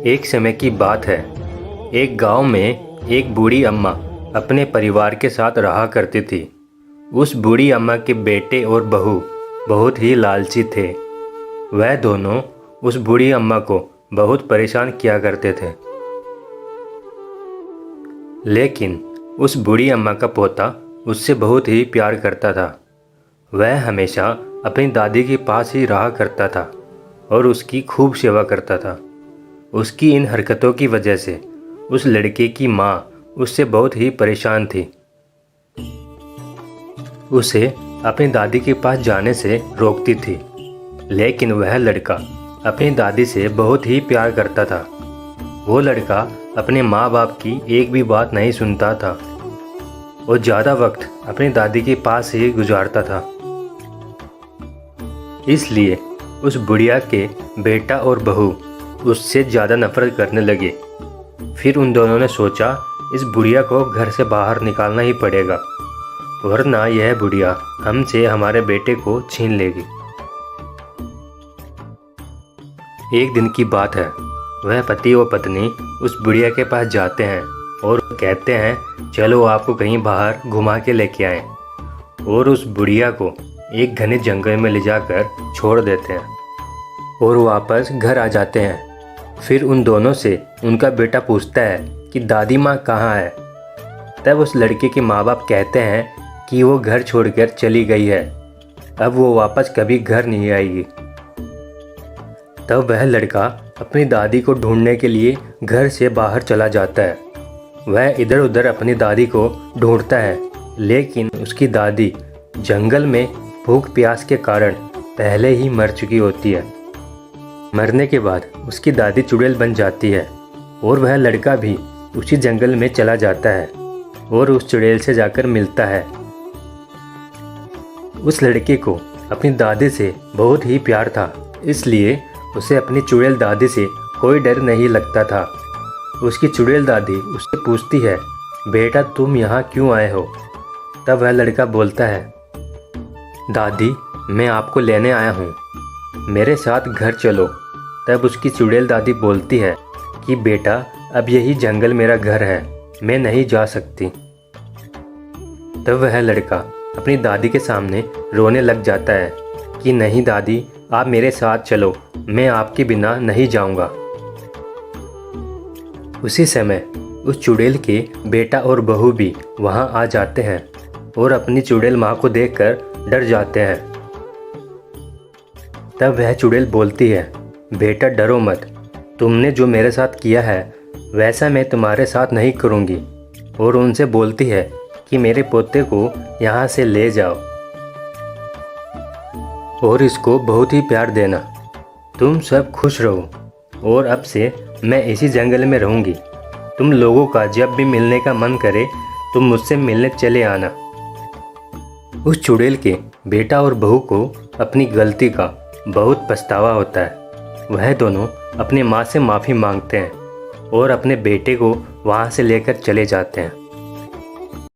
एक समय की बात है। एक गांव में एक बूढ़ी अम्मा अपने परिवार के साथ रहा करती थी। उस बूढ़ी अम्मा के बेटे और बहू बहुत ही लालची थे। वह दोनों उस बूढ़ी अम्मा को बहुत परेशान किया करते थे। लेकिन उस बूढ़ी अम्मा का पोता उससे बहुत ही प्यार करता था। वह हमेशा अपनी दादी के पास ही रहा करता था और उसकी खूब सेवा करता था। उसकी इन हरकतों की वजह से उस लड़के की माँ उससे बहुत ही परेशान थी। उसे अपनी दादी के पास जाने से रोकती थी, लेकिन वह लड़का अपनी दादी से बहुत ही प्यार करता था। वो लड़का अपने माँ बाप की एक भी बात नहीं सुनता था और ज़्यादा वक्त अपनी दादी के पास ही गुजारता था। इसलिए उस बुढ़िया के बेटा और बहू उससे ज़्यादा नफरत करने लगे। फिर उन दोनों ने सोचा इस बुढ़िया को घर से बाहर निकालना ही पड़ेगा, वरना यह बुढ़िया हमसे हमारे बेटे को छीन लेगी। एक दिन की बात है। वह पति और पत्नी उस बुढ़िया के पास जाते हैं और कहते हैं चलो आपको कहीं बाहर घुमा के लेके आएं, और उस बुढ़िया को एक घने जंगल में ले जाकर छोड़ देते हैं और वापस घर आ जाते हैं। फिर उन दोनों से उनका बेटा पूछता है कि दादी माँ कहाँ है। तब उस लड़के के माँ बाप कहते हैं कि वो घर छोड़कर चली गई है, अब वो वापस कभी घर नहीं आएगी। तब वह लड़का अपनी दादी को ढूंढने के लिए घर से बाहर चला जाता है। वह इधर उधर अपनी दादी को ढूंढता है, लेकिन उसकी दादी जंगल में भूख प्यास के कारण पहले ही मर चुकी होती है। मरने के बाद उसकी दादी चुड़ैल बन जाती है और वह लड़का भी उसी जंगल में चला जाता है और उस चुड़ैल से जाकर मिलता है। उस लड़के को अपनी दादी से बहुत ही प्यार था, इसलिए उसे अपनी चुड़ैल दादी से कोई डर नहीं लगता था। उसकी चुड़ैल दादी उससे पूछती है बेटा तुम यहाँ क्यों आए हो। तब वह लड़का बोलता है दादी मैं आपको लेने आया हूँ, मेरे साथ घर चलो। तब उसकी चुड़ैल दादी बोलती है कि बेटा अब यही जंगल मेरा घर है, मैं नहीं जा सकती। तब वह लड़का अपनी दादी के सामने रोने लग जाता है कि नहीं दादी आप मेरे साथ चलो, मैं आपके बिना नहीं जाऊंगा। उसी समय उस चुड़ैल के बेटा और बहू भी वहां आ जाते हैं और अपनी चुड़ैल माँ को देखकर डर जाते हैं। तब वह चुड़ैल बोलती है बेटा डरो मत, तुमने जो मेरे साथ किया है वैसा मैं तुम्हारे साथ नहीं करूँगी, और उनसे बोलती है कि मेरे पोते को यहाँ से ले जाओ और इसको बहुत ही प्यार देना। तुम सब खुश रहो और अब से मैं इसी जंगल में रहूँगी। तुम लोगों का जब भी मिलने का मन करे तुम मुझसे मिलने चले आना। उस चुड़ैल के बेटा और बहू को अपनी गलती का बहुत पछतावा होता है। वह दोनों अपनी माँ से माफ़ी मांगते हैं और अपने बेटे को वहाँ से लेकर चले जाते हैं।